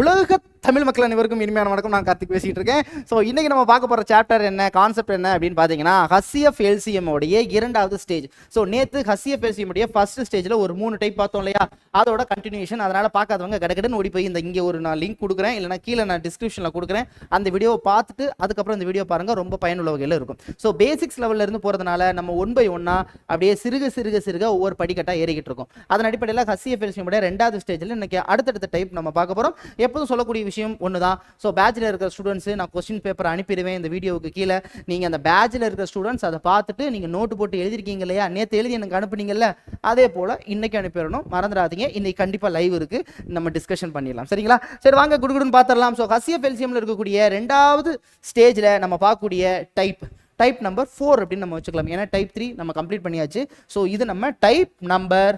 உலக தமிழ் மக்கள் அனைவருக்கும் இனிமையான வணக்கம். நான் கார்த்திக் பேசிட்டு இருக்கேன். ஸோ இன்னைக்கு நம்ம பார்க்க போகிற சாப்டர் என்ன, கான்செப்ட் என்ன அப்படின்னு பார்த்தீங்கன்னா, ஹச்சிஎஃப் எல்சிஎம் உடைய இரண்டாவது ஸ்டேஜ். ஸோ நேற்று ஹச்சிஎஃப் எல்சிஎம் உடைய ஃபர்ஸ்ட் ஸ்டேஜில் ஒரு 3 டைப் பார்த்தோம் இல்லையா, அதோட கண்டினியூஷன். அதனால பார்க்காதவங்க கடகடன்னு ஓடி போய் இங்கே ஒரு நான் லிங்க் கொடுக்குறேன், இல்லைனா கீழே நான் டிஸ்கிரிப்ஷனில் கொடுக்குறேன். அந்த வீடியோவை பார்த்துட்டு அதுக்கப்புறம் இந்த வீடியோ பாருங்க, ரொம்ப பயனுள்ள வகையில் இருக்கும். ஸோ பேசிக்ஸ் லெவலில் இருந்து போகிறதுனால நம்ம 1 by 1 அப்படியே சிறுக ஒவ்வொரு படிக்கட்டாக ஏறிக்கிட்டு இருக்கும். அதன் அடிப்படையில் ஹச்சிஎஃப் எல்சிஎம் உடைய ரெண்டாவது ஸ்டேஜில் இன்னைக்கு அடுத்தடுத்த டைப் நம்ம பார்க்க போகிறோம். எப்போதும் சொல்லக்கூடிய விஷயம் ஒன்று தான். ஸோ பேட்சில் இருக்கிற ஸ்டூடெண்ட்ஸு நான் கொஸ்டின் பேப்பர் அனுப்பிடுவேன் இந்த வீடியோவுக்கு கீழே. நீங்கள் அந்த பேட்சில் இருக்கிற ஸ்டூடெண்ட்ஸ் அதை பார்த்துட்டு நீங்கள் நோட்டு போட்டு எழுதிருக்கீங்க இல்லையா, நேற்று எழுதி எனக்கு அனுப்புனீங்கல்ல, அதே போல் இன்னைக்கு அனுப்பிடணும், மறந்துடாதீங்க. இன்னைக்கு கண்டிப்பாக லைவ் இருக்குது, நம்ம டிஸ்கஷன் பண்ணிடலாம். சரிங்களா? சரி வாங்க குடுகுடுன்னு பார்த்துடலாம். ஸோ ஹச்சிஎஃப் எல்சிஎம்ல இருக்கக்கூடிய ரெண்டாவது ஸ்டேஜில் நம்ம பார்க்கக்கூடிய டைப் நம்பர் 4 அப்படின்னு நம்ம வச்சுக்கலாம். ஏன்னா டைப் 3 நம்ம கம்ப்ளீட் பண்ணியாச்சு. ஸோ இது நம்ம டைப் நம்பர்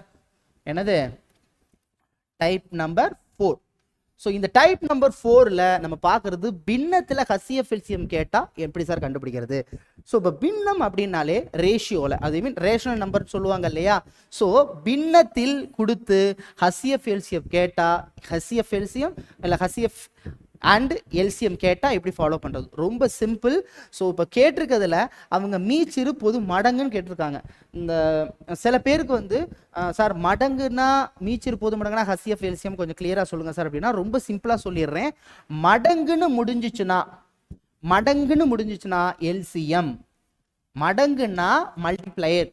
4. ஸோ இந்த டைப் நம்பர் 4ல் நம்ம பார்க்குறது பின்னத்தில் ஹச்சிஎஃப் எல்சிஎம் கேட்டால் எப்படி சார் கண்டுபிடிக்கிறது. ஸோ இப்போ பின்னம் அப்படின்னாலே ரேஷியோவில், அது மீன் ரேஷனல் நம்பர் சொல்லுவாங்க இல்லையா. ஸோ பின்னத்தில் கொடுத்து ஹச்சிஎஃப் எல்சிஎம் கேட்டால், ஹச்சிஎஃப் எல்சிஎம் இல்லை ஹச்சிஎஃப் அண்ட் எல்சிஎம் கேட்டால் எப்படி ஃபாலோ பண்ணுறது, ரொம்ப சிம்பிள். ஸோ இப்போ கேட்டிருக்கிறதுல அவங்க மீச்சிறு பொது மடங்குன்னு கேட்டிருக்காங்க. இந்த சில பேருக்கு வந்து சார் மடங்குன்னா மீச்சிறு பொது மடங்குனா ஹச்சிஎஃப் எல்சிஎம் கொஞ்சம் கிளியராக சொல்லுங்கள் சார் அப்படின்னா, ரொம்ப சிம்பிளாக சொல்லிடுறேன். மடங்குன்னு முடிஞ்சிச்சுன்னா எல்சிஎம், மடங்குன்னா மல்டிப்ளையர்,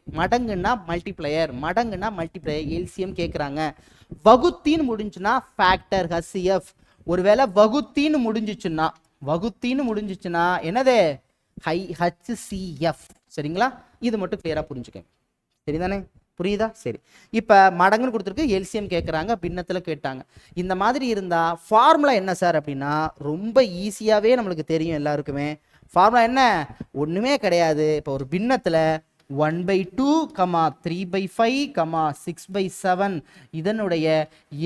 எல்சிஎம் கேட்குறாங்க. வகுத்தின்னு முடிஞ்சுன்னா ஃபேக்டர் ஹச்சிஎஃப். ஒருவேளை வகுத்தின்னு முடிஞ்சிச்சுன்னா என்னது ஹச்சிஎஃப். சரிங்களா? இது மட்டும் கிளியரா புரிஞ்சுக்கங்க. சரிதானே? புரியுதா? சரி. இப்போ மடங்குன்னு கொடுத்துருக்கு, எல்சிஎம் கேட்குறாங்க, பின்னத்தில் கேட்டாங்க. இந்த மாதிரி இருந்தால் ஃபார்முலா என்ன சார் அப்படின்னா, ரொம்ப ஈஸியாகவே நம்மளுக்கு தெரியும் எல்லாருக்குமே. ஃபார்முலா என்ன? ஒன்றுமே கிடையாது. இப்போ ஒரு பின்னத்தில் 1/2, 3/5, 6/7 இதனுடைய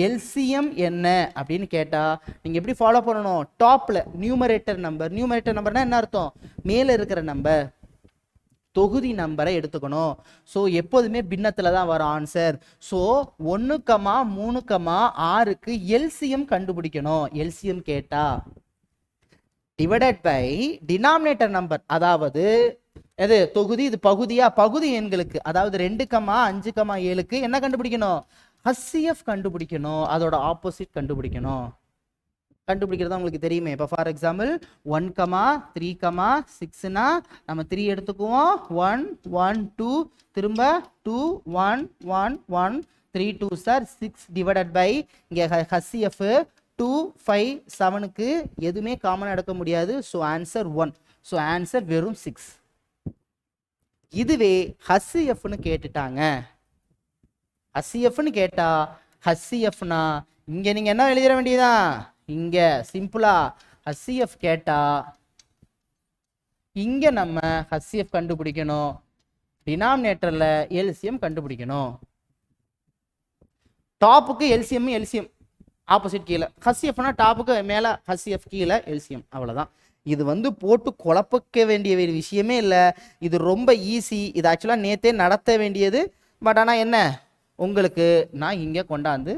எல்சிஎம் என்ன அப்படின்னு கேட்டால் நீங்கள் எப்படி ஃபாலோ பண்ணணும்? டாப்பில் நியூமரேட்டர் நம்பர்னா என்ன அர்த்தம்? மேலே இருக்கிற நம்பர், தொகுதி நம்பரை எடுத்துக்கணும். ஸோ எப்போதுமே பின்னத்தில் தான் வரும் ஆன்சர். ஸோ 1, 3, 6க்கு எல்சிஎம் கண்டுபிடிக்கணும். எல்சிஎம் கேட்டா டிவைடட் பை டினாமினேட்டர் நம்பர், அதாவது எது தொகுதி, இது பகுதியா, பகுதி எண்களுக்கு, அதாவது 2, 5, 7க்கு என்ன கண்டுபிடிக்கணும்? ஹச்சிஎஃப் கண்டுபிடிக்கணும். அதோட ஆப்போசிட் கண்டுபிடிக்கிறது உங்களுக்கு தெரியுமே. இப்போ ஃபார் எக்ஸாம்பிள் 1, 3, 6னா நம்ம 3 எடுத்துக்குவோம். 1, 1, 2, திரும்ப 2, 1, 1, 1, 3, 2 சார் 6 டிவைடட் பை இங்கே ஹச்சிஎஃப் 2, 5, 7க்கு எதுவுமே காமனாக எடுக்க முடியாது. So answer 1. ஸோ ஆன்சர் வெறும் 6. இதுவே ஹச்சிஎஃப்னு கேட்டுட்டாங்க. ஹச்சிஎஃப்னு கேட்டா ஹச்சிஎஃப்னா இங்க நீங்க என்ன எழுதிட வேண்டியதான், இங்க சிம்பிளா ஹச்சிஎஃப் கேட்டா இங்க நம்ம ஹச்சிஎஃப் கண்டுபிடிக்கணும், டினாமினேட்டர்ல எல்சிஎம் கண்டுபிடிக்கணும். டாப்புக்கு எல்சிஎம் ஆப்போசிட் கீழே, ஹச்சிஎஃப்னா டாப்புக்கு மேல, ஹச்சிஎஃப் கீழே, எல்சிஎம். அவ்வளவுதான். இது வந்து போட்டு குழப்பிக்க வேண்டிய விஷயமே இல்லை. இது ரொம்ப ஈஸி. இது ஆக்சுவலாக நேற்றே நடத்த வேண்டியது. பட் ஆனால் என்ன, உங்களுக்கு நான் இங்கே கொண்டாந்து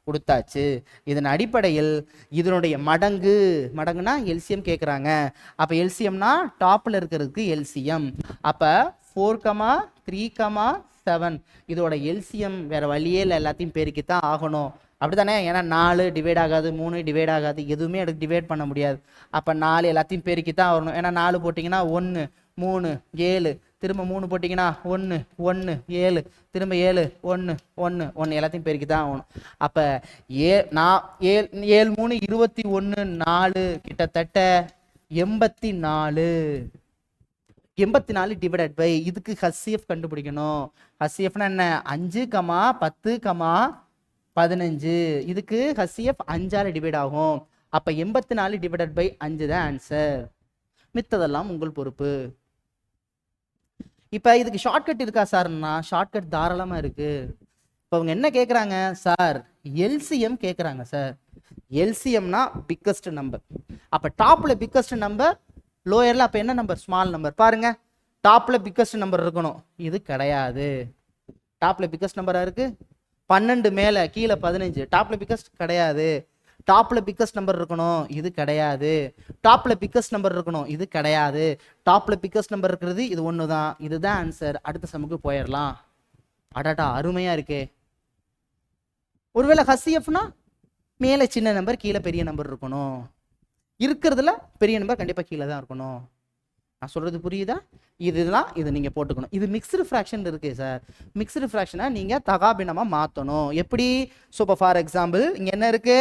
கொடுத்தாச்சு. இதன் அடிப்படையில் இதனுடைய மடங்குனா எல்சிஎம் கேட்குறாங்க. அப்போ எல்சிஎம்னா டாப்பில் இருக்கிறதுக்கு எல்சிஎம். அப்போ 4, 3, 7 இதோட எல்சிஎம் வேறு வழியே இல்லை, எல்லாத்தையும் பெருக்கித்தான் ஆகணும். அப்படித்தானே? ஏன்னா 4 டிவைட் ஆகாது, 3 டிவைட் ஆகாது, எதுவுமே எனக்கு டிவைட் பண்ண முடியாது. அப்போ 4 எல்லாத்தையும் பெருக்கி தான் வரணும். ஏன்னா 4 போட்டிங்கன்னா 1, 3, 7, திரும்ப 3 போட்டிங்கன்னா 1, 1, 7, திரும்ப 7, 1, 1, 1 எல்லாத்தையும் பெருக்கி தான் ஆகணும். அப்போ 7, 3, 21, 4 கிட்டத்தட்ட 84 டிவைடட் பை இதுக்கு ஹச்சிஎஃப் கண்டுபிடிக்கணும். ஹச்சிஎஃப்னா என்ன? 5, 10, 15 இதுக்கு ஹச்சிஎஃப் 5ஆல் டிவைட் ஆகும். அப்போ 84 டிவைடட் பை 5 தான் ஆன்சர். மித்ததெல்லாம் உங்கள் பொறுப்பு. இப்போ இதுக்கு ஷார்ட்கட் இருக்கா சார்னா, ஷார்ட்கட் தாராளமாக இருக்கு. இப்போ அவங்க என்ன கேட்குறாங்க சார்? எல்சிஎம் கேட்குறாங்க சார். எல்சிஎம்னா பிக்கஸ்ட் நம்பர். அப்போ டாப்பில் பிக்கஸ்ட் நம்பர், லோயரில் அப்போ என்ன நம்பர்? Small number. பாருங்க, டாப்பில் பிக்கஸ்ட் நம்பர் இருக்கணும். இது கிடையாது. டாப்பில் பிக்கஸ்ட் நம்பராக இருக்குது 12, மேலே கீழே 15. டாப்பில் பிக்கஸ்ட் கிடையாது. டாப்ல பிக்கஸ்ட் நம்பர் இருக்கணும், இது கிடையாது. டாப்ல பிக்கஸ்ட் நம்பர் இருக்கணும், இது கிடையாது. டாப்ல பிக்கஸ்ட் நம்பர் இருக்கிறது இது ஒன்று தான். இதுதான் ஆன்சர். அடுத்த சமுக்கு போயிடலாம். அடாடா அருமையா இருக்கே. ஒருவேளை ஹசிஎஃப்னா மேலே சின்ன நம்பர் கீழே பெரிய நம்பர் இருக்கணும், இருக்கிறதுல பெரிய நம்பர் கண்டிப்பாக கீழே தான் இருக்கணும். நான் சொல்றது புரியுதா? இதுதான் இது நீங்கள் போட்டுக்கணும். இது மிக்ஸ்டு ஃப்ராக்ஷன் இருக்கு சார். மிக்ஸ்டு ஃப்ராக்ஷனை நீங்கள் தகாபினமாக மாற்றணும். எப்படி? ஸோ இப்போ ஃபார் எக்ஸாம்பிள் இங்கே என்ன இருக்கு?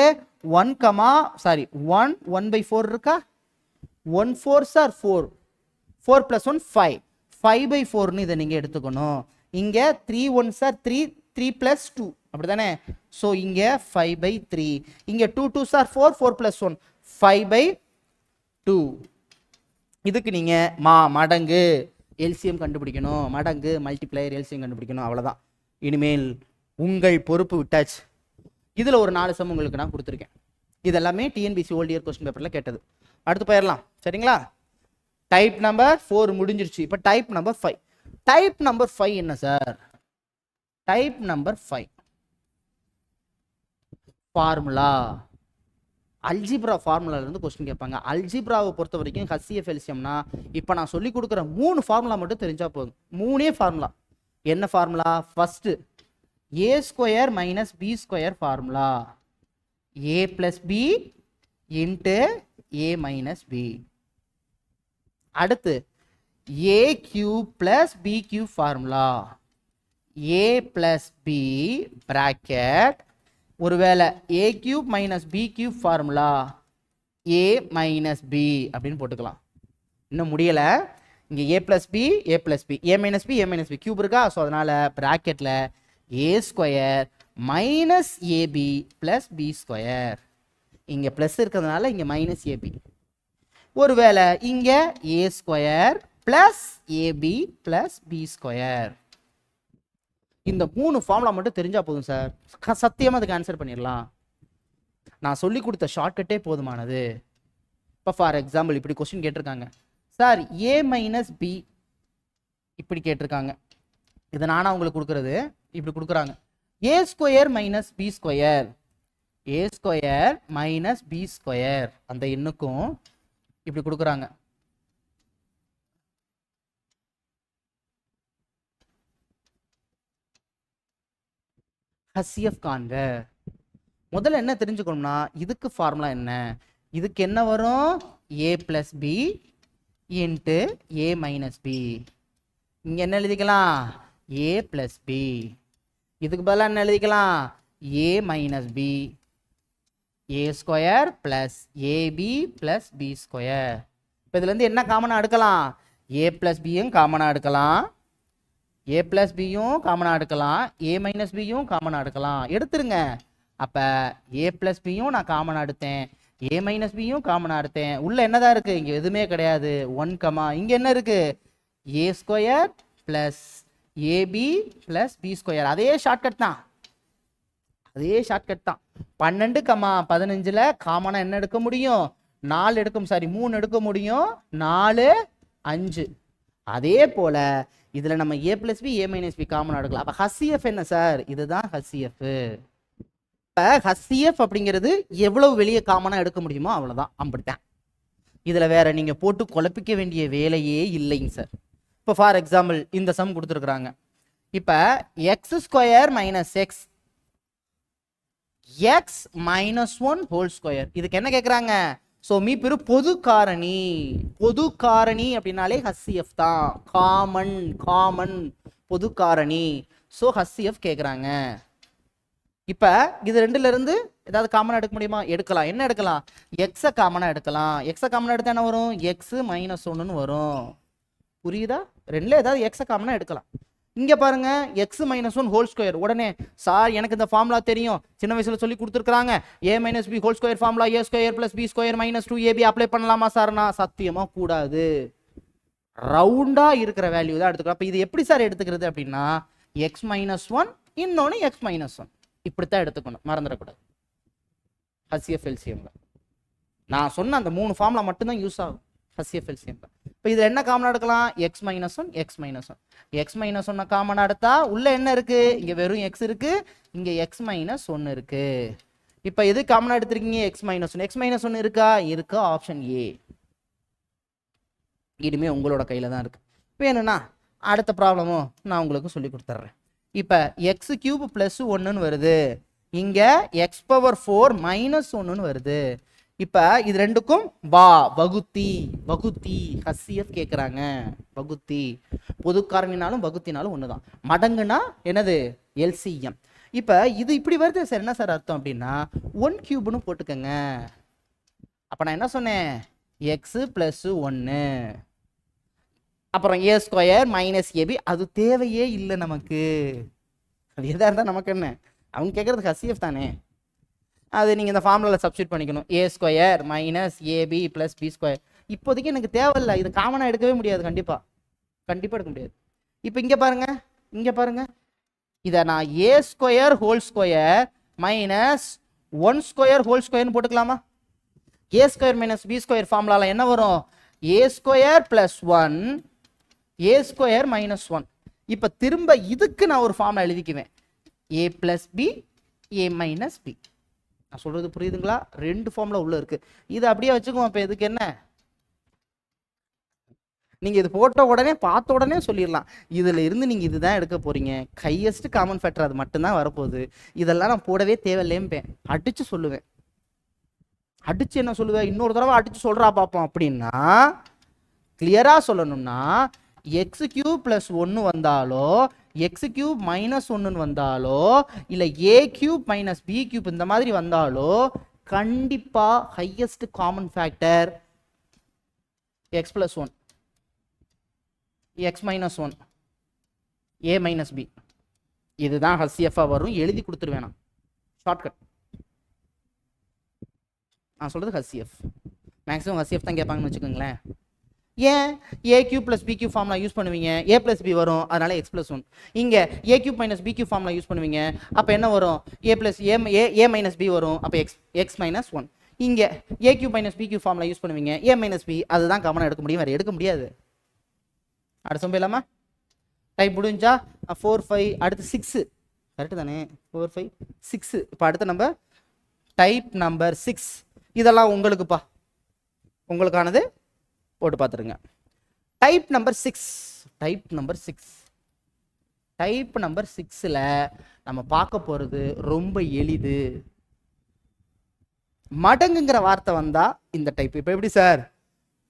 1/4 இருக்கா? 1 4 சார் 4, 4 + 1 5, 5/4ன்னு இதை நீங்கள் எடுத்துக்கணும். இங்கே 3 1 சார் 3, 3 + 2 அப்படி தானே? ஸோ இங்கே 5/3. இங்கே 2 2 சார் 4, 4 + 1 5/2. இதுக்கு நீங்கள் மடங்கு எல்சிஎம் கண்டுபிடிக்கணும். மடங்கு மல்டிப்ளையர் எல்சிஎம் கண்டுபிடிக்கணும். அவ்வளோதான். இனிமேல் உங்கள் பொறுப்பு விட்டாச்சு. இதில் ஒரு 4 சம் உங்களுக்கு நான் கொடுத்துருக்கேன். இதெல்லாமே டிஎன்பிசி ஓல்ட் இயர் கொஸ்டின் பேப்பரில் கேட்டது. அடுத்து போயிடலாம் சரிங்களா? டைப் நம்பர் 4 முடிஞ்சிருச்சு. இப்போ டைப் நம்பர் 5. டைப் நம்பர் 5 என்ன சார்? Type number 5 formula. அல்ஜிப்ரா ஃபார்முலால இருந்து கொஸ்டின் கேட்பாங்க. அல்ஜிப்ராவை பொறுத்த வரைக்கும் ஹச்சிஎஃப் எல்சிஎம்னா இப்போ நான் சொல்லி கொடுக்குற 3 ஃபார்முலா மட்டும் தெரிஞ்சா போதும். 3 ஃபார்முலா. என்ன formula? First a² - b² formula. a + b × a - b. அடுத்து a³ + b³ formula. a + b bracket ஒருவேளை a³ - b³ formula a - b அப்படின்னு போட்டுக்கலாம். இன்னும் முடியல. இங்கே a + b a + b a - b a - b cube இருக்கா? ஸோ அதனால பிராக்கெட்ல a² - ab + b². இங்கே ப்ளஸ் இருக்கிறதுனால இங்கே -ab. ஒருவேளை இங்கே a² + ab + b². இந்த 3 ஃபார்முலா மட்டும் தெரிஞ்சா போதும் சார். சத்தியமாக அதுக்கு ஆன்சர் பண்ணிடலாம். நான் சொல்லி கொடுத்த ஷார்ட்கட்டே போதுமானது. இப்போ ஃபார் எக்ஸாம்பிள் இப்படி கொஸ்டின் கேட்டிருக்காங்க சார், a - b இப்படி கேட்டிருக்காங்க. இதை நானா உங்களுக்கு கொடுக்குறது. இப்படி கொடுக்குறாங்க a² - b², a² - b² அந்த எண்ணுக்கும் இப்படி கொடுக்குறாங்க. ஹச்சிஎஃப் காண்க. முதல்ல என்ன தெரிஞ்சுக்கணும்னா இதுக்கு ஃபார்முலா என்ன? இதுக்கு என்ன வரும்? a + b × a - b. இங்க என்ன எழுதிக்கலாம்? a + b. இதுக்கு பதிலாக என்ன எழுதிக்கலாம்? a - b a² + ab + b². இப்போ இதுல இருந்து என்ன காமனா எடுக்கலாம்? a + b-யும் காமனா எடுக்கலாம், a + b-யும் காமனா எடுக்கலாம், a - b-யும் காமனா எடுக்கலாம். எடுத்துருங்க. அப்ப a + b-யும் நான் காமனா எடுத்தேன், a - b-யும் காமனா எடுத்தேன். உள்ள என்னதான் இருக்கு? இங்க எதுவுமே கிடையாது. 1, இங்க என்ன இருக்கு? a² + ab + b². அதே ஷார்ட்கட் தான். 12, 15ல காமனா என்ன எடுக்க முடியும்? 4 எடுக்கும். சாரி 3 எடுக்க முடியும். 4 5. அதே போல இதுல நம்ம a + b a - b காமனா எடுக்கலாம். அப்ப ஹச்சிஎஃப் என்ன சார்? இதுதான் ஹச்சிஎஃப். இப்ப ஹச்சிஎஃப் அப்படிங்கிறது எவ்வளவு வெளியே காமனா எடுக்க முடியுமோ அவ்வளவுதான். அப்படித்தான். இதுல வேற நீங்க போட்டு குழப்பிக்க வேண்டிய வேலையே இல்லைங்க சார். இப்போ ஃபார் எக்ஸாம்பிள் இந்த சம் கொடுத்துருக்குறாங்க. இப்ப x² - x x - 1² இதுக்கு என்ன கேட்குறாங்க? ஸோ மீப்பெரு பொது காரணி. பொது காரணி அப்படின்னாலே ஹச்சிஎஃப் தான். காமன் பொது காரணி. ஸோ ஹச்சிஎஃப் கேட்குறாங்க. இப்போ இது ரெண்டுல இருந்து ஏதாவது காமனாக எடுக்க முடியுமா? எடுக்கலாம். என்ன எடுக்கலாம்? எக்ஸை காமனாக எடுக்கலாம். எக்ஸை காமனாக எடுத்தா என்ன வரும்? x - 1ன்னு வரும். புரியுதா? ரெண்டுல ஏதாவது எக்ஸை காமனாக எடுக்கலாம். இங்க பாருங்க x - 1² உடனே சார் எனக்கு இந்த ஃபார்முலா தெரியும், சின்ன வயசுல சொல்லி கொடுத்துருக்காங்க. a - b² formula a² + b² - 2ab apply பண்ணலாமா சார்னா? சத்தியமா கூடாது. ரவுண்டா இருக்கிற வேல்யூ தான் எடுத்துக்கலாம். அப்ப இது எப்படி சார் எடுத்துக்கிறது அப்படின்னா x - 1 இன்னொன்னு x - 1 இப்படித்தான் எடுத்துக்கணும். மறந்துடக்கூடாது. ஹச்சிஎஃப் எல்சிஎம்ல நான் சொன்ன அந்த 3 ஃபார்முலா மட்டும்தான் யூஸ் ஆகும் ஹச்சிஎஃப் எல்சிஎம்ல. இப்போ இதுல என்ன காமனா எடுக்கலாம்? x - 1 x - 1 x - 1 காமனா எடுத்தா உள்ள என்ன இருக்கு? இங்க வெறும் x இருக்கு, இங்க x - 1 இருக்கு. இப்போ எது காமனாக எடுத்திருக்கீங்க? x-1 இருக்கா? இருக்கா, ஆப்ஷன் ஏ. இனிமே உங்களோட கையில் தான் இருக்கு. வேணும்னா அடுத்த ப்ராப்ளமும் நான் உங்களுக்கு சொல்லி கொடுத்துட்றேன். இப்போ x³ + 1ன்னு வருது, இங்கே x⁴ - 1ன்னு வருது. இப்போ இது ரெண்டுக்கும் வகுத்தி HCF கேட்குறாங்க. வகுத்தி பொது காரணினாலும் வகுத்தினாலும் ஒன்று தான். மடங்குனா என்னது? எல்சிஎம். இப்போ இது இப்படி வருது சார், என்ன சார் அர்த்தம் அப்படின்னா 1³ போட்டுக்கோங்க. அப்போ நான் என்ன சொன்னேன்? x + 1 அப்புறம் a² - ab. அது தேவையே இல்லை நமக்கு. அது எதாக இருந்தால் நமக்கு என்ன? அவங்க கேட்குறது HCF தானே. அது நீங்கள் இந்த ஃபார்முலாவில் சப்ஸ்டியூட் பண்ணிக்கணும். a² - ab + b². இப்போதைக்கு எனக்கு தேவையில்லை, இது காமனாக எடுக்கவே முடியாது. கண்டிப்பாக எடுக்க முடியாது. இப்போ இங்கே பாருங்க, இதை நான் a² whole square minus 1² whole ஸ்கொயர்னு போட்டுக்கலாமா? a² - b² ஃபார்முலாவில் என்ன வரும்? a² + 1 a² - 1. இப்போ திரும்ப இதுக்கு நான் ஒரு formula எழுதிக்குவேன். a + b a - b. நான் சொல்றது புரியுதுங்களா? ரெண்டு ஃபார்முலா உள்ள இருக்கு. இதை அப்படியே வச்சுக்குவோம். இப்போ இதுக்கு என்ன? நீங்க இது போட்ட உடனே பார்த்த உடனே சொல்லிடலாம், இதுல இருந்து நீங்க இதுதான் எடுக்க போறீங்க. ஹையஸ்ட் காமன் ஃபேக்டர் அது மட்டும்தான் வரப்போகுது. இதெல்லாம் நான் போடவே தேவையில்லையேம்பேன். அடிச்சு சொல்லுவேன். அடிச்சு என்ன சொல்லுவேன்? இன்னொரு தடவை அடிச்சு சொல்றா பார்ப்போம். அப்படின்னா கிளியரா சொல்லணும்னா x³ + 1 வந்தாலோ x³ - 1 வந்தாலோ இல்ல a³ - b³ இந்த மாதிரி வந்தாலோ கண்டிப்பா highest common factor x + 1 x - 1 a - b. இதுதான் HCF வரும். எழுதி கொடுத்துருவேன். ஷார்ட்கட். நான் சொல்றது HCF. மேக்ஸிமம் HCF தான் கேட்பாங்கன்னு வச்சுக்கோங்களேன். ஏன் a³ + b³ ஃபார்முலா யூஸ் பண்ணுவீங்க? a + b வரும், அதனால x + 1. இங்கே a³ - b³ ஃபார்முலா யூஸ் பண்ணுவீங்க, அப்போ என்ன வரும்? a - b வரும், அப்போ x - 1. இங்கே a³ - b³ ஃபார்முலா யூஸ் பண்ணுவீங்க, a - b. அதுதான் காமனாக எடுக்க முடியும், வேறு எடுக்க முடியாது. அடுத்த போயிடலாமா? டைப் முடிஞ்சா 4 5 அடுத்து 6 கரெக்டு தானே? 4 5 6. இப்போ அடுத்த நம்பர் டைப் நம்பர் 6. இதெல்லாம் உங்களுக்குப்பா, உங்களுக்கானது போட்டு பார்த்துருங்க. டைப் நம்பர் 6ல் நம்ம பார்க்க போகிறது ரொம்ப எளிது. மடங்குங்கிற வார்த்தை வந்தா இந்த டைப். இப்போ எப்படி சார்?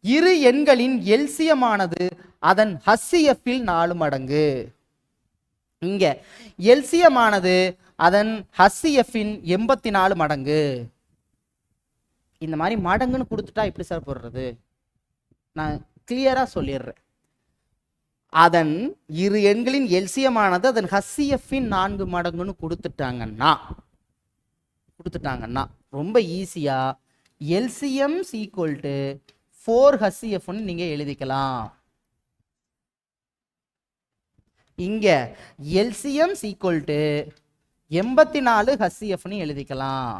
இரு எண்களின் எல்சியமானது அதன் HCF-இல் 4 மடங்கு. இங்க எல்சியமானது அதன் HCF-இன் 84 மடங்கு. இந்த மாதிரி மடங்குன்னு கொடுத்துட்டா எப்படி சார் போடுறது? நான் கிளியரா சொல்லிடுறேன். அதன் இரு எண்களின் எல்சியமானது அதன் HCF-இன் 4 மடங்குன்னு கொடுத்துட்டாங்கன்னா ரொம்ப ஈஸியா LCM = 4 HCF நீங்க எழுதிக்கலாம். இங்க LCM = 84 HCF எழுதிக்கலாம்.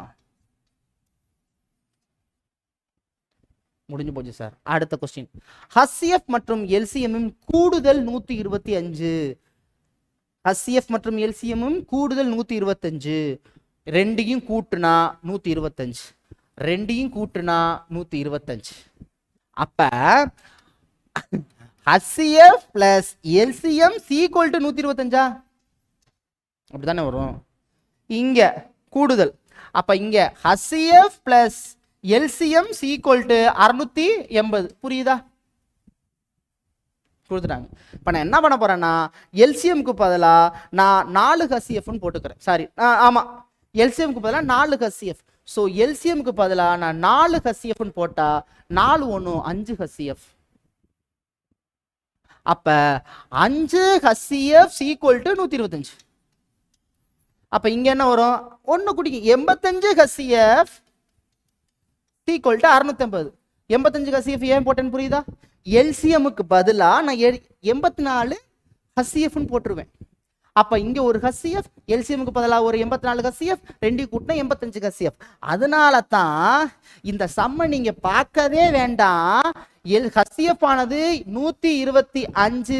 முடிஞ்சு போச்சு சார். அடுத்த கொஸ்டின். HCF மற்றும் LCM கூடுதல் 125. HCF மற்றும் LCM கூடுதல் 125. ரெண்டையும் கூட்டுனா 125. ரெண்டையும் கூட்டுனா 125. அப்ப HCF plus LCM = 125. அப்படிதானே வரும். இங்க கூடுதல். அப்ப இங்க HCF plus LCM = 680. புரியுதா? கொடுத்துட்டாங்க. இப்ப நான் என்ன பண்ண போறேன்னா LCMக்கு பதிலா நான் 4 HCF போட்டுக்கிறேன். சாரி, ஆமா, LCMக்கு பதிலா 4 HCF. ஸோ LCMக்கு பதிலா நான் 4 HCF போட்டா 4 1 5 HCF. அப்ப 5 HCF = 125. அப்ப இங்க என்ன வரும்? 1 குடிக்கு 85 HCF = 650. 85 HCF ஏன் போட்டேன்னு புரியுதா? LCMக்கு பதிலா நான் 84 HCF போட்டுருவேன். அப்ப இங்க ஒரு HCF, LCMக்கு பதிலா ஒரு 84 HCF, ரெண்டையும் கூட்டினா 85 HCF. அதனால தான் இந்த சம்மை நீங்க பார்க்கவே வேண்டாம். HCF ஆனது 125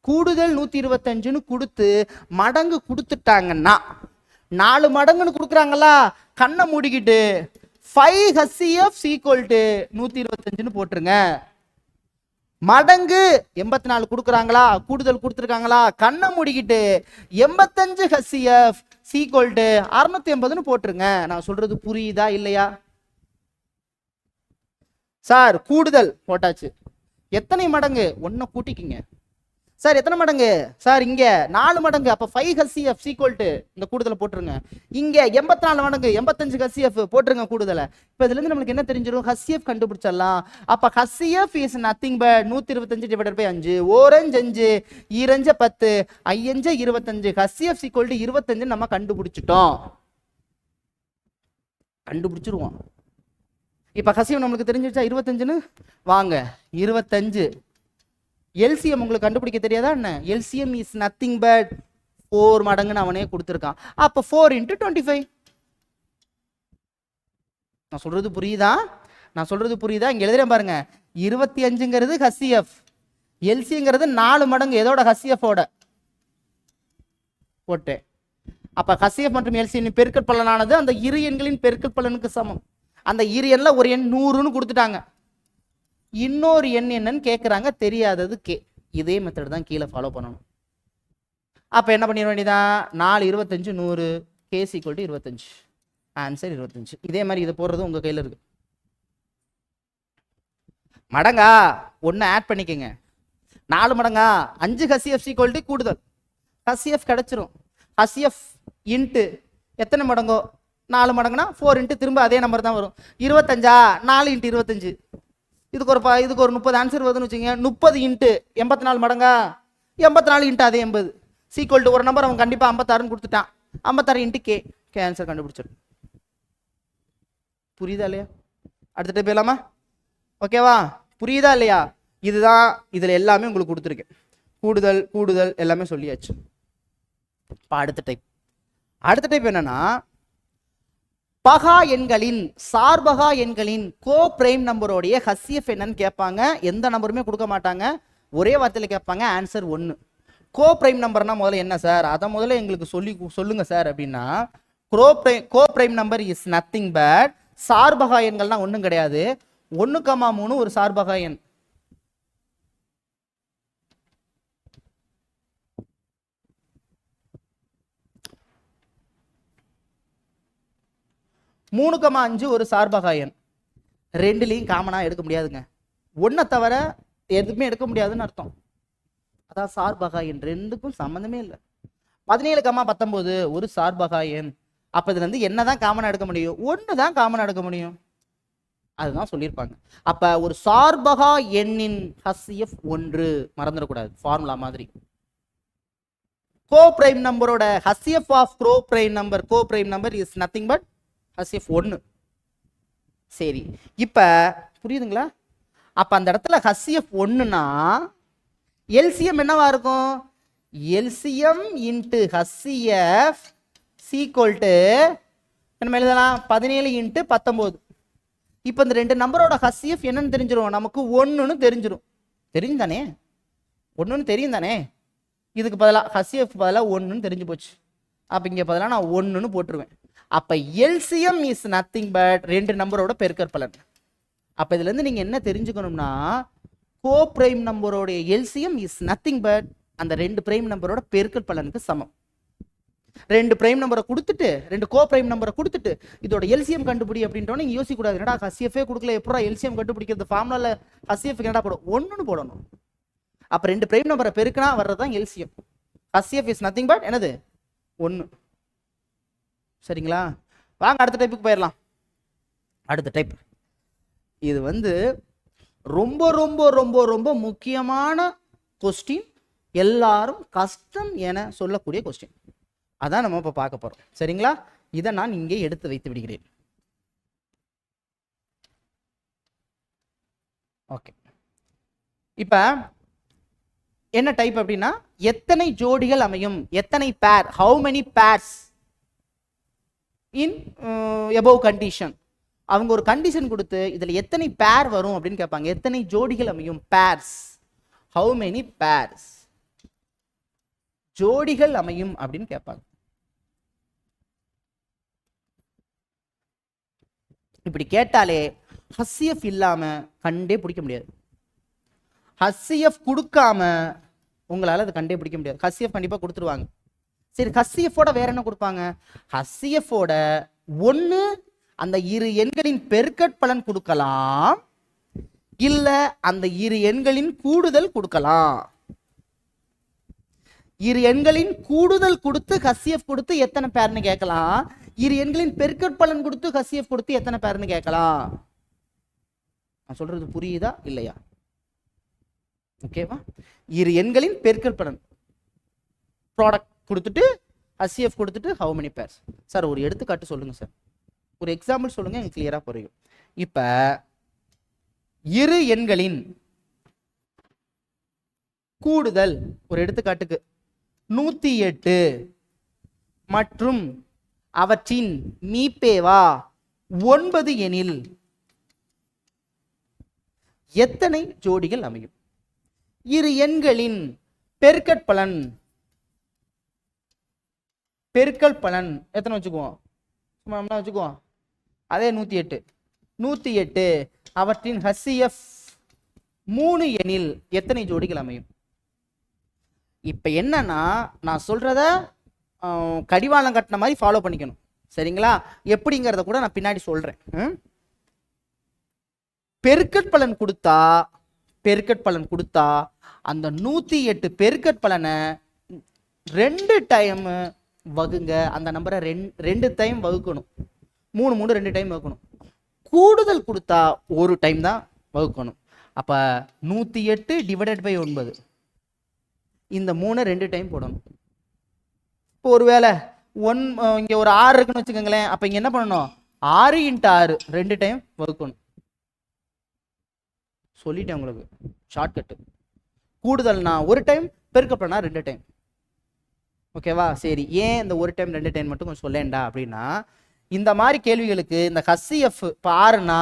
கூடுதல் 125ன்னு கொடுத்து மடங்கு கொடுத்துட்டாங்கன்னா 4 மடங்குன்னு கொடுக்குறாங்களா, கண்ணை மூடிக்கிட்டு 5 HCF ஈக்குவல் டு 125ன்னு போட்டுருங்க. மடங்கு 84 கொடுக்குறாங்களா, கூடுதல் கொடுத்துருக்காங்களா, கண்ணை மூடிக்கிட்டு 85 HCF ஈக்குவல் டு 680ன்னு போட்டுருங்க. நான் சொல்றது புரியுதா இல்லையா சார்? கூடுதல் போட்டாச்சு, எத்தனை மடங்கு? 1 கூட்டிக்கிங்க சார். எத்தனை மடங்கு சார்? இங்க 4 மடங்கு, அப்ப 5 HCF ஈக்குவல் டு இந்த கூடுதலை போட்டுருங்க. இங்க 84 மடங்கு 85 HCF போட்டுருங்க கூடுதலை. இப்ப இதுல இருந்து நம்மளுக்கு என்ன தெரிஞ்சிடும்? HCF கண்டுபிடிச்சிடலாம். அப்ப HCF is nothing but 125 divided by 5, ஓரஞ்சு 5, ஈரஞ்ச 10, ஐயஞ்ச 25, HCF ஈக்குவல் டு 25 நம்ம கண்டுபிடிச்சிட்டோம். கண்டுபிடிச்சிருவோம். இப்ப HCF நம்மளுக்கு தெரிஞ்சிருச்சா 25ன்னு? வாங்க 25. LCM உங்களுக்கு கண்டுபிடிக்க தெரியாதா என்ன? LCM இஸ் நத்திங் பட் 4 மடங்குன்னு அவனே கொடுத்துருக்கான். அப்ப 4 × 25. நான் சொல்றது புரியுதா? நான் சொல்றது புரியுதா? இங்க எழுதுறேன் பாருங்க. 25ங்கிறது HCF, LCங்கிறது 4 மடங்கு எதோட? HCF ஓட போட்டேன். அப்ப HCF மற்றும் LCM பெருக்கல் பலனானது அந்த இரு எண்களின் பெருக்கல் பலனுக்கு சமம். அந்த இரு எண்ல ஒரு எண் 100ன்னு கொடுத்துட்டாங்க. இன்னொரு எண் என்னன்னு கேட்குறாங்க, தெரியாதது கே. இதே மெத்தட் தான் கீழே ஃபாலோ பண்ணணும். அப்போ என்ன பண்ணிட வேண்டியதான்? 4 25 100, கேஸ் ஈக்குவல் டு 25. ஆன்சர் 25. இதே மாதிரி இதை போடுறது உங்கள் கையில் இருக்கு. மடங்கா 1 ஆட் பண்ணிக்கோங்க. 4 மடங்கா 5 HCF ஈக்குவல் டு கூடுதல். HCF கிடைச்சிரும். HCF இன்ட்டு எத்தனை மடங்கோ 4 மடங்குனா 4 இன்ட்டு திரும்ப அதே நம்பர் தான் வரும். 25ஆ? 4 × 25. இதுக்கு ஒரு 30 ஆன்சர் வருதுன்னு வச்சுங்க. 30 இன்ட்டு 84 மடங்கா? 84 இன்ட்டு அதே 80 ஈக்குவல் டு ஒரு நம்பர் அவன் கண்டிப்பாக 56ன்னு கொடுத்துட்டான். 56 இன்ட்டு கே. கே ஆன்சர் கண்டுபிடிச்சிடும். புரியுதா இல்லையா? அடுத்துட்டு போயிடலாமா? ஓகேவா? புரியுதா இல்லையா? இதுதான் இதில் எல்லாமே உங்களுக்கு கொடுத்துருக்கேன். கூடுதல் கூடுதல் எல்லாமே சொல்லியாச்சு. இப்போ அடுத்த டைப் என்னன்னா, பகா எண்களின் சார்பகா எண்களின் கோ பிரைம் நம்பரோடைய HCF என்னன்னு கேட்பாங்க. எந்த நம்பருமே கொடுக்க மாட்டாங்க, ஒரே வார்த்தையில் கேட்பாங்க. ஆன்சர் 1. கோ பிரைம் நம்பர்னா முதல்ல என்ன சார்? அதை முதல்ல எங்களுக்கு சொல்லுங்க சார் அப்படின்னா, co prime number is nothing but, சார்பகா எண்கள்னா ஒன்றும் கிடையாது. 1,3 ஒரு சார்பகா எண். 3,5 ஒரு சார்பகா எண். ரெண்டுலையும் காமனாக எடுக்க முடியாதுங்க. 1 தவிர எதுவுமே எடுக்க முடியாதுன்னு அர்த்தம். அதான் சார்பகா எண். ரெண்டுக்கும் சம்மந்தமே இல்லை. 17,19 ஒரு சார்பகா எண். அப்போ இதுல இருந்து என்னதான் காமனாக எடுக்க முடியும்? 1 தான் காமனாக எடுக்க முடியும். அதுதான் சொல்லியிருப்பாங்க. அப்போ ஒரு சார்பகா எண்ணின் HCF 1. மறந்துடக்கூடாது, ஃபார்முலா மாதிரி. கோ பிரைம் நம்பரோட HCF of co prime number is nothing but HCF 1. சரி, இப்போ புரியுதுங்களா? அப்போ அந்த இடத்துல HCF 1னா LCM என்னவா இருக்கும்? LCM into HCF equal to என்ன எழுதலாம்? 17 × 19. இப்போ இந்த ரெண்டு நம்பரோட HCF என்னன்னு தெரிஞ்சிடும் நமக்கு? 1ன்னு தெரிஞ்சிடும். தெரியும் தானே? 1ன்னு தெரியும் தானே? இதுக்கு பதிலாக HCF பதிலாக 1ன்னு தெரிஞ்சு போச்சு. அப்போ இங்கே பதிலாக நான் 1ன்னு போட்டுருவேன். அப்போ LCM இஸ் நத்திங் பட் ரெண்டு நம்பரோட பெருக்கற் பலன். அப்போ இதுலேருந்து நீங்கள் என்ன தெரிஞ்சுக்கணும்னா, கோ பிரைம் நம்பரோடைய LCM இஸ் நத்திங் பட் அந்த ரெண்டு பிரைம் நம்பரோட பெருக்கற் பலனுக்கு சமம். ரெண்டு பிரைம் நம்பரை கொடுத்துட்டு, ரெண்டு கோ பிரைம் நம்பரை கொடுத்துட்டு இதோட LCM கண்டுபிடி அப்படின்றோன்னு நீங்கள் யோசிக்கக்கூடாது. என்னடா HCF கொடுக்கல, எப்படா LCM கண்டுபிடிக்கிறது? ஃபார்முலால HCF என்னடா போடும்? 1ன்னு போடணும். அப்போ ரெண்டு பிரைம் நம்பரை பெருக்கினா வர்றதுதான் LCM. HCF is nothing but என்னது? 1. சரிங்களா? வாங்க அடுத்த டைப்புக்கு போயிடலாம். அடுத்த டைப் இது ரொம்ப ரொம்ப ரொம்ப ரொம்ப முக்கியமான கொஸ்டின். எல்லாரும் கஷ்டம் என சொல்லக்கூடிய கொஸ்டின். அதான் நம்ம இப்போ பார்க்க போறோம். சரிங்களா? இதை நான் இங்கே எடுத்து வைத்து விடுகிறேன். ஓகே, இப்போ என்ன டைப் அப்படின்னா, எத்தனை ஜோடிகள் அமையும்? எத்தனை பேர்? How many pairs in above condition. அவங்க ஒரு கண்டிஷன் கொடுத்து இதில் எத்தனை பேர் வரும் அப்படின்னு கேட்பாங்க. எத்தனை ஜோடிகள் அமையும்? பேர்ஸ். ஹவு மெனி பேர்ஸ் ஜோடிகள் அமையும் அப்படின்னு கேட்பாங்க. இப்படி கேட்டாலே ஹச்சிஎஃப் இல்லாம கண்டே பிடிக்க முடியாது. ஹச்சிஎஃப் கொடுக்காம உங்களால அதை கண்டே பிடிக்க முடியாது. ஹச்சிஎஃப் கண்டிப்பா கொடுத்துருவாங்க. சரி, ஹச்சிஎஃபோட வேற என்ன கொடுப்பாங்க? ஹச்சிஎஃபோட ஒன்று அந்த இரு எண்களின் பெருக்கற்பலன் கொடுக்கலாம், இல்ல அந்த இரு எண்களின் கூடுதல் கொடுக்கலாம். இரு எண்களின் கூடுதல் கொடுத்து ஹச்சிஎஃப் கொடுத்து எத்தனை பேர்னு கேட்கலாம். இரு எண்களின் பெருக்கற்பலன் கொடுத்து ஹச்சிஎஃப் கொடுத்து எத்தனை பேர்னு கேட்கலாம். நான் சொல்றது புரியுதா இல்லையா? ஓகேவா? இரு எண்களின் பெருக்கற்பலன் ப்ராடக்ட் கொடுத்துட்டு ஹச்சிஎஃப் கொடுத்துட்டு ஹவு மெனி பேர்ஸ். சார் ஒரு எடுத்துக்காட்டு சொல்லுங்க சார், ஒரு எக்ஸாம்பிள் சொல்லுங்க, எனக்கு கிளியரா புரியும். இப்ப இரு எண்களின் கூடுதல் ஒரு எடுத்துக்காட்டுக்கு 108 மற்றும் அவற்றின் மீப்பேவா 9 எனில் எத்தனை ஜோடிகள் அமையும்? இரு எண்களின் பெருக்கல் பலன் எத்தனை வச்சுக்குவோம்? சும்மா வச்சுக்குவோம், அதே 108 அவற்றின் ஹச்சிஎஃப் 3 எனில் எத்தனை ஜோடிகள் அமையும்? இப்ப என்னன்னா, நான் சொல்றத கடிவாளம் கட்டின மாதிரி ஃபாலோ பண்ணிக்கணும், சரிங்களா? எப்படிங்கிறத கூட நான் பின்னாடி சொல்றேன். பெருக்கற்பலன் கொடுத்தா அந்த 108 பெருக்கற்பலனை 2 டைம் வகுங்க. அந்த நம்பரை 2 டைம் வகுக்கணும். 3 2 டைம் வகுக்கணும். கூடுதல் கொடுத்தா ஒரு டைம் தான் வகுக்கணும். அப்ப 108 டிவைடட் பை 9, இந்த 3 2 டைம் போடணும். இப்போ ஒருவேளை இங்க ஒரு 6 இருக்குன்னு வச்சுக்கோங்களேன். அப்ப இங்க என்ன பண்ணணும்? 6 × 6 2 டைம் வகுக்கணும். சொல்லிட்டேன் உங்களுக்கு ஷார்ட்கட். கூடுதல்னா ஒரு டைம், பெருக்கப்பலனா 2 டைம். ஓகேவா? சரி, ஏன் இந்த ஒரு டைம் 2 டைம் மட்டும் கொஞ்சம் சொல்லேன்டா அப்படின்னா, இந்த மாதிரி கேள்விகளுக்கு இந்த ஹச்சிஎஃப் இப்போ 6னா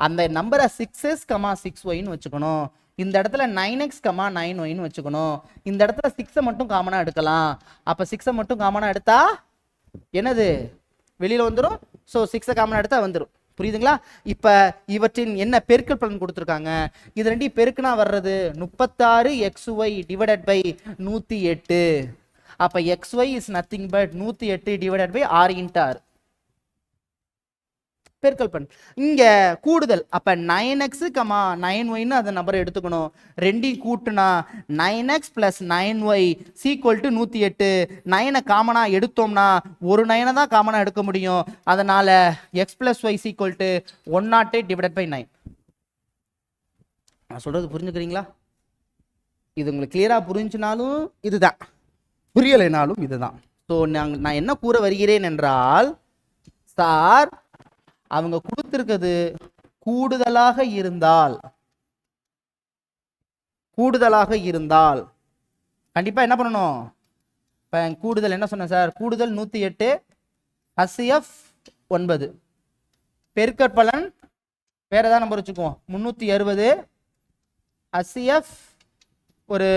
அந்த நம்பரை 6x, 6yன்னு வச்சுக்கணும். இந்த இடத்துல 9x, 9yன்னு வச்சுக்கணும். இந்த இடத்துல 6 மட்டும் காமனா எடுக்கலாம். அப்ப 6 மட்டும் காமனா எடுத்தா என்னது வெளியில வந்துடும். ஸோ 6 காமனா எடுத்தா வந்துடும். புரியுதுங்களா? இப்ப இவற்றின் என்ன பெருக்கல் பலன் கொடுத்துருக்காங்க, இது ரெண்டையும் பெருக்குனா வர்றது 36xy டிவைடட் பை 108. அப்ப xy is nothing but 108 divided by 6 × 6 பெருக்கல் பலன். இங்க கூடுதல், அப்ப 9x, 9yன்னு அந்த நம்பரை எடுத்துக்கணும். ரெண்டையும் கூட்டுனா 9x + 9y = 108. 9 காமனா எடுத்தோம்னா ஒரு 9 தான் காமனா எடுக்க முடியும். அதனால x + y = 108 டிவைடட் பை 9. நான் சொல்றது புரிஞ்சுக்கிறீங்களா? இது உங்களுக்கு கிளியரா புரிஞ்சுனாலும் இதுதான், புரியலைனாலும் இதுதான். ஸோ நான் என்ன கூற வருகிறேன் என்றால், சார் அவங்க கொடுத்திருக்கிறது கூடுதலாக இருந்தால் கண்டிப்பா என்ன பண்ணணும்? இப்ப கூடுதல் என்ன சொன்னேன் சார்? கூடுதல் 108, ஹச்சிஎஃப் 9, பெருக்கற்பலன் வேற ஏதாவது நம்பர் வச்சுக்குவோம் 360, ஹச்சிஎஃப் ஒரு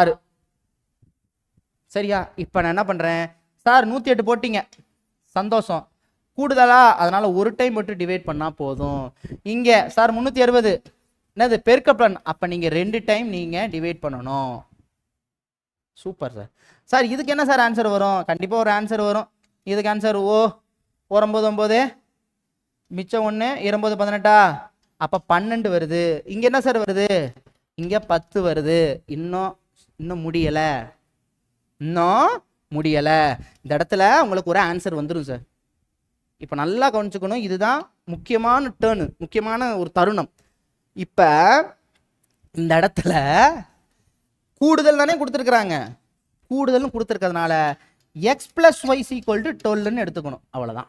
6. சரியா? இப்ப நான் என்ன பண்றேன்? சார் 108 போட்டீங்க, சந்தோஷம். கூடுதலா, அதனால ஒரு டைம் மட்டும் டிவைட் பண்ணா போதும். இங்க சார் 360 என்னது பெருக்கற்பலன், அப்ப நீங்க 2 டைம் நீங்க டிவைட் பண்ணணும். Super sir. சார் இதுக்கு என்ன சார் ஆன்சர் வரும்? கண்டிப்பா ஒரு ஆன்சர் வரும். இதுக்கு ஆன்சர் 9 மிச்சம் 1 9 18, அப்ப 12 வருது. இங்க என்ன சார் வருது? இங்க 10 வருது. இன்னும் முடியல. இந்த இடத்துல உங்களுக்கு ஒரு ஆன்சர் வந்துடும் சார். இப்ப நல்லா கவனிச்சுக்கணும், இதுதான் முக்கியமான டேர்னு, முக்கியமான ஒரு தருணம். இப்ப இந்த இடத்துல கூடுதல் தானே கொடுத்துருக்குறாங்க. கூடுதல்னு கொடுத்துருக்கிறதுனால x + y = 12ன்னு எடுத்துக்கணும். அவ்வளவுதான்.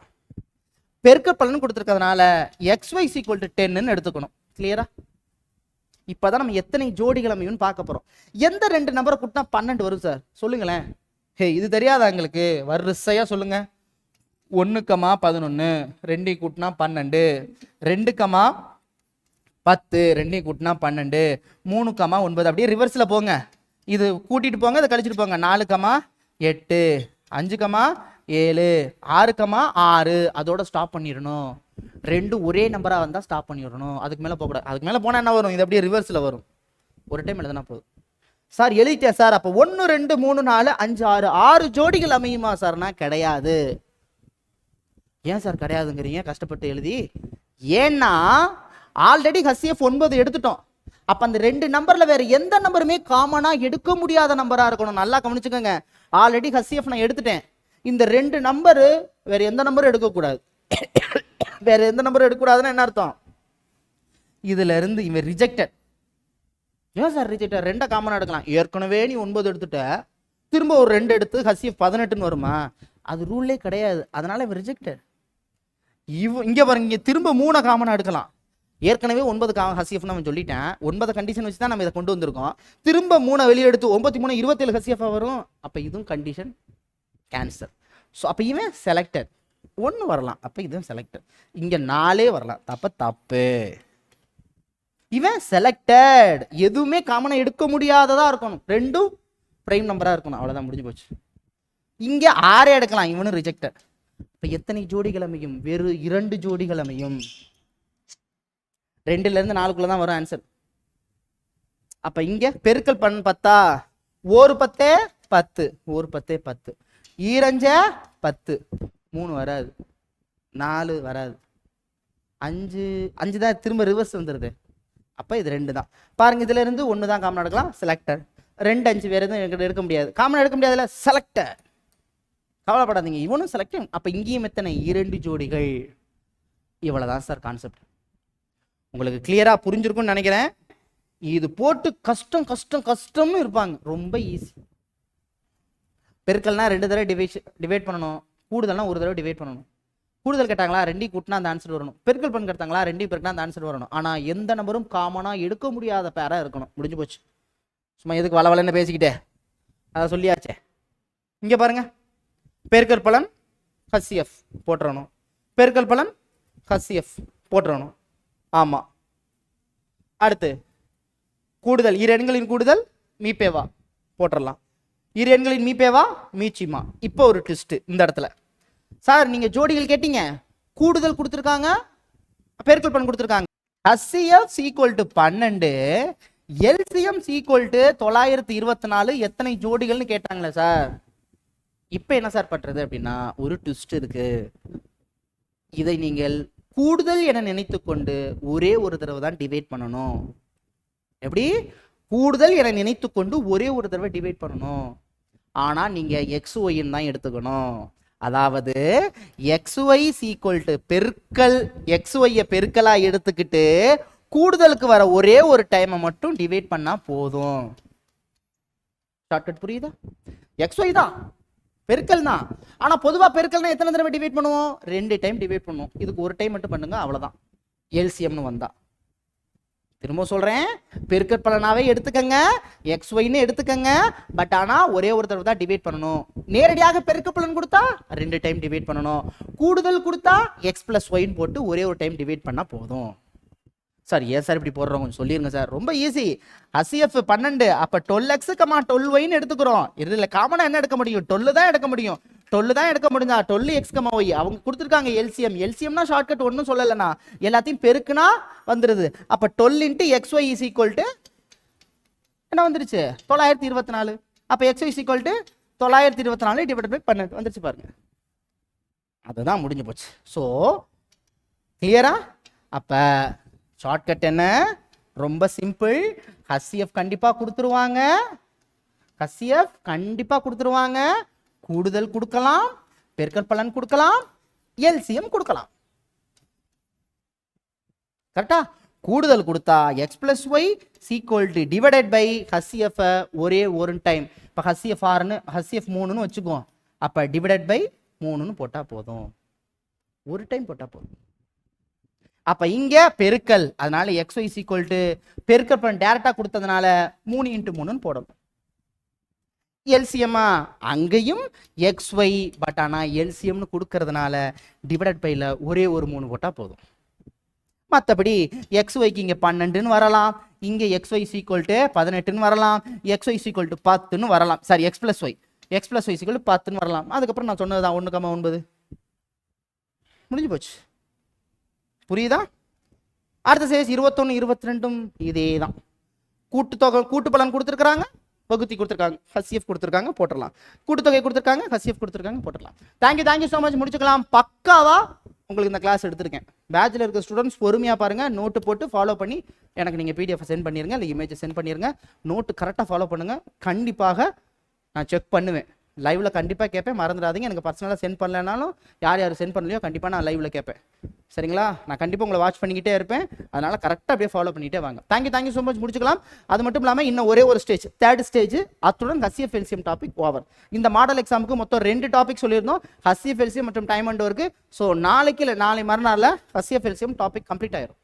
பெருக்கற்பலன் கொடுத்துருக்கிறதுனால xy = 10ன்னு எடுத்துக்கணும். கிளியரா? இப்பதான் நம்ம எத்தனை ஜோடிகள் அமையும் பார்க்க போறோம். எந்த 2 நம்பரை கூட்டினா 12 வரும் சார்? சொல்லுங்களேன். இது தெரியாதா உங்களுக்கு? வரிசையா சொல்லுங்க. 1, 11 2 கூட்டினா 12, 2, 10 2 கூட்டினா 12, 3, 9 அப்படியே ரிவர்ஸ்ல போங்க. இது கூட்டிட்டு போங்க, இதை கழிச்சிட்டு போங்க. 4, 8 5, 7 6, 6 அதோட ஸ்டாப் பண்ணிடணும். ரெண்டும் ஒரே நம்பராக வந்தால் ஸ்டாப் பண்ணிடணும், அதுக்கு மேலே போகக்கூடாது. அதுக்கு மேலே போனால் என்ன வரும், இது அப்படியே ரிவர்ஸில் வரும். ஒரு டைம் எழுதுனா போதும். சார் எழுதிட்டேன் சார், அப்போ 1 2 3 4 5 6 6 ஜோடிகள் அமையுமா சார்னா கிடையாது. ஏன் சார் கிடையாதுங்கிறீங்க கஷ்டப்பட்டு எழுதி? ஏன்னா ஆல்ரெடி HCF 9 எடுத்துட்டோம். அப்போ அந்த 2 நம்பரில் வேறு எந்த நம்பருமே காமனாக எடுக்க முடியாத நம்பராக இருக்கணும். நல்லா கவனிச்சுக்கோங்க, ஆல்ரெடி HCF நான் எடுத்துட்டேன். இந்த 2 நம்பரு வேறு எந்த நம்பரும் எடுக்கக்கூடாது. வேற எந்த நம்பரும் எடுக்கக்கூடாதுன்னா என்ன அர்த்தம்? இதுல இருந்து இவன் ரிஜெக்டட். ஏன் சார் ரிஜெக்டட்? 2 காமனாக எடுக்கலாம். ஏற்கனவே நீ 9 எடுத்துட்ட, திரும்ப ஒரு 2 எடுத்து HCF 18ன்னு வருமா? அது ரூல்லே கிடையாது. அதனால இவன் ரிஜெக்டட். இங்க பாருங்க, இங்க திரும்ப 3 காமனாக எடுக்கலாம். ஏற்கனவே 9 HCF நம்ம சொல்லிட்டேன். 9 கண்டிஷன் வச்சு தான் நம்ம இதை கொண்டு வந்திருக்கோம். திரும்ப 3 வெளியே எடுத்து 9 3 27 HCF வரும். அப்போ இதுவும் கண்டிஷன் கேன்சல். ஸோ அப்போ இவன் செலக்டட். 1 வரலாம், அப்போ இதுவும் செலக்டட். இங்கே 4 வரலாம், அப்போ தப்பு. இவன் செலக்டட். எதுவுமே காமனாக எடுக்க முடியாததா இருக்கணும், 2ம் பிரைம் நம்பராக இருக்கணும். அவ்வளோதான், முடிஞ்சு போச்சு. இங்கே 6 எடுக்கலாம், இவனும் ரிஜெக்டட். இப்போ எத்தனை ஜோடிகள் அமையும்? வெறும் 2 ஜோடிகள் அமையும். 2லேருந்து 4க்குள்ள தான் வரும் ஆன்சர். அப்போ இங்கே பெருக்கல் பண்ண 10, 1 10 10, 1 10 10, 2 10, 3 வராது, 4 வராது, 5 தான் திரும்ப ரிவர்ஸ் வந்துடுது. அப்போ இது 2 தான். பாருங்க, இதுல இருந்து 1 தான் காமன் எடுக்கலாம், செலக்டர். 2 5 வேறு எதுவும் எடுக்க முடியாது, காமன் எடுக்க முடியாதுல, செலக்டர். கவலைப்படாதீங்க, இவனும் செலக்ட். அப்போ இங்கேயும் எத்தனை? 2 ஜோடிகள். இவ்வளோதான் சார் கான்செப்ட். உங்களுக்கு கிளியராக புரிஞ்சிருக்கும்னு நினைக்கிறேன். இது போட்டு கஷ்டம் கஷ்டம் கஷ்டம்னு இருப்பாங்க, ரொம்ப ஈஸி. பெருக்கல்னா 2 தடவை டிவைட் பண்ணணும், கூடுதல்னா 1 தடவை டிவைட் பண்ணணும். கூடுதல் கேட்டாங்களா 2 கூட்டினா அந்த ஆன்சர் வரணும். பெருக்கல் பண்ண கேட்டாங்களா 2 பெருக்கினா அந்த ஆன்சர் வரணும். ஆனால் எந்த நம்பரும் காமனாக எடுக்க முடியாத பேராக இருக்கணும். முடிஞ்சு போச்சு. சும்மா எதுக்கு வளவலன்னு பேசிக்கிட்டே, அதை சொல்லியாச்சே. இங்கே பாருங்க, பெருக்கல் பலன் HCF போட்டுறணும், பெருக்கல் பலன் HCF போட்டுறணும். ஆமாம். அடுத்து கூடுதல், 2 எண்களின் கூடுதல் மீப்பேவா போட்டுடலாம். 2 எண்களின் மீப்பேவா மீச்சிமா. இப்போ ஒரு ட்விஸ்ட் இந்த இடத்துல. சார் நீங்க ஜோடிகள் கேட்டீங்க, கூடுதல் கொடுத்துருக்காங்க, பெருக்கல் பலன் கொடுத்துருக்காங்க. HCF = 12, LCM = 924. எத்தனை ஜோடிகள்னு கேட்டாங்களே சார். இப்போ என்ன சார் பண்றது அப்படின்னா, ஒரு ட்விஸ்ட் இருக்கு. இதை நீங்கள் கூடுதல் என நினைத்து கொண்டு ஒரே ஒரு தடவை தான் டிவைட் பண்ணணும். எப்படி? கூடுதல் என நினைத்து கொண்டு ஒரே ஒரு தடவை டிவைட் பண்ணணும். ஆனா நீங்க XY தான் எடுத்துக்கணும். அதாவது XY = பெருக்கல், XY பெருக்கலா எடுத்துக்கிட்டு கூடுதலுக்கு வர ஒரே ஒரு டைமை மட்டும் டிவைட் பண்ணா போதும். ஷார்ட்கட் புரியுதா? XY தான் பெருக்கல் தான். ஆனா பொதுவா பெருக்கல்னா எத்தனை தடவை டிவைட் பண்ணுவோம்? 2 டைம் டிவைட் பண்ணுவோம். இதுக்கு ஒரு டைம் மட்டும் பண்ணுங்க, அவ்வளவுதான். LCMனு வந்தா. திரும்ப சொல்றேன், பெருக்கல் பலனாவே எடுத்துக்கங்க, XYன்னு எடுத்துக்கங்க. பட் ஆனா ஒரே ஒரு தடவை தான் டிவைட் பண்ணணும். நேரடியாக பெருக்கல் பலன் கொடுத்தா 2 டைம் டிவைட் பண்ணணும். கூடுதல் கொடுத்தா X + Yன்னு போட்டு ஒரே ஒரு டைம் டிவைட் பண்ணா போதும். சார் ஏன் சார் இப்படி போடுறோம், கொஞ்சம் சொல்லிருங்க சார். ரொம்ப ஈஸி. HCF 12, அப்ப 12X, 12Yன்னு எடுத்துக்கிறோம். இதுல காமனா என்ன எடுக்க முடியும்? 12 தான் எடுக்க முடியும். 12 தான் எடுக்க முடிஞ்சா 12X, Y. அவங்க கொடுத்துருக்காங்க LCM. LCMனா ஷார்ட்கட் ஒன்றும் சொல்லலைண்ணா, எல்லாத்தையும் பெருக்குனா வந்துருது. அப்ப 12 × XY = என்ன வந்துருச்சு? 924. அப்ப XY = 924 ÷ 12 வந்துருச்சு பாருங்க. அதுதான் முடிஞ்சு போச்சு. ஸோ கிளியரா? அப்ப ஷார்ட்கட் என்ன? ரொம்ப சிம்பிள். HCF கண்டிப்பா கொடுத்துருவாங்க, HCF கண்டிப்பா கொடுத்துருவாங்க. கூடுதல் கொடுக்கலாம், பெருக்கல் பலன் கொடுக்கலாம், LCM கொடுக்கலாம். கரெக்டா? கூடுதல் கொடுத்தா X + Y = HCF ஒரே ஒரு டைம். இப்போ HCF 6ன்னு HCF 3ன்னு வச்சுக்குவோம். அப்ப /3ன்னு போட்டா போதும், ஒரு டைம் போட்டா போதும். அப்ப இங்க பெருக்கல், அதனால XY = பெருக்கல் பலன் டைரக்டா கொடுத்ததுனால 3 × 3ன்னு போடணும். LCM அங்கேயும் XY, பட் ஆனா LCMனு கொடுக்கறதுனால /ல ஒரே ஒரு 3 போட்டா போதும். மற்றபடி XYக்கு இங்க 12ன்னு வரலாம், இங்க XY = 18ன்னு வரலாம், XY = 10ன்னு வரலாம். சாரி, X + Y = 10ன்னு வரலாம். அதுக்கப்புறம் நான் சொன்னதுதான் 1,9 முடிஞ்சு போச்சு. புரியுதா? அடுத்த ஸ்டேஜ் 21 22 இதே தான். கூட்டுத்தொகை கூட்டு பலன் கொடுத்துருக்காங்க, வகுத்தி கொடுத்துருக்காங்க, ஹசிஎஃப் கொடுத்துருக்காங்க, போட்டுடலாம். கூட்டுத்தொகை கொடுத்துருக்காங்க, ஹசிஎஃப் கொடுத்துருக்காங்க, போட்டுடலாம். Thank you so much. முடிச்சுக்கலாம். பக்காவா உங்களுக்கு இந்த கிளாஸ் எடுத்திருக்கேன். பேட்சில் இருக்க ஸ்டூடெண்ட்ஸ் பொறுமையாக பாருங்கள், நோட்டு போட்டு ஃபாலோ பண்ணி எனக்கு நீங்கள் பிடிஎஃப் சென்ட் பண்ணிடுங்க, இல்லை இமேஜை சென்ட் பண்ணிடுங்க. நோட்டு கரெக்டாக ஃபாலோ பண்ணுங்கள். கண்டிப்பாக நான் செக் பண்ணுவேன். லைவ்ல கண்டிப்பாக கேட்பேன், மறந்துடாதீங்க. எனக்கு பர்சனலாக சென்ட் பண்ணலனாலும் யார் யார் சென்ட் பண்ணலையோ கண்டிப்பாக நான் லைவ்ல கேட்பேன். சரிங்களா? நான் கண்டிப்பாக உங்களை வாட்ச் பண்ணிக்கிட்டே இருப்பேன். அதனால கரெக்டாக அப்படியே ஃபாலோ பண்ணிகிட்டே வாங்க. Thank you so much. முடிச்சுக்கலாம். அது மட்டும் இல்லாமல் இன்னும் ஒரே ஒரு ஸ்டேஜ், தேர்ட் ஸ்டேஜ், அத்துடன் ஹசிஎஃப் எல்சிஎம் டாபிக் ஓவர். இந்த மாடல் எக்ஸாமுக்கு மொத்தம் 2 டாபிக் சொல்லியிருந்தோம், ஹசிஎஃப் எல்சிஎம் மற்றும் டைம் அண்ட் ஒர்க்கு. ஸோ நாளைக்கு இல்லை நாளை மறுநாளில் ஹசிஎஃப் எல்சிஎம் டாபிக் கம்ப்ளீட் ஆயிரும்.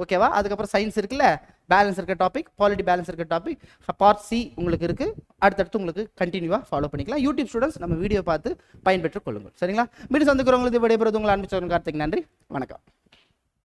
ஓகேவா? அதுக்கப்புறம் சயின்ஸ் இருக்குல்ல, பேலன்ஸ் இருக்க டாபிக், பாலிட்டி பேலன்ஸ் இருக்க டாபிக், பார்ட் சி உங்களுக்கு இருக்கு. அடுத்தடுத்து உங்களுக்கு கண்டினியூவா ஃபாலோ பண்ணிக்கலாம். யூடியூப் ஸ்டூடெண்ட்ஸ் நம்ம வீடியோ பார்த்து பயன்பெற்றுக் கொள்ளுங்கள். சரிங்களா? மீண்டும் சந்திக்கிறவங்களுக்கு விடைபெறுவது உங்கள் அன்பு சோழன் கார்த்திக். நன்றி, வணக்கம்.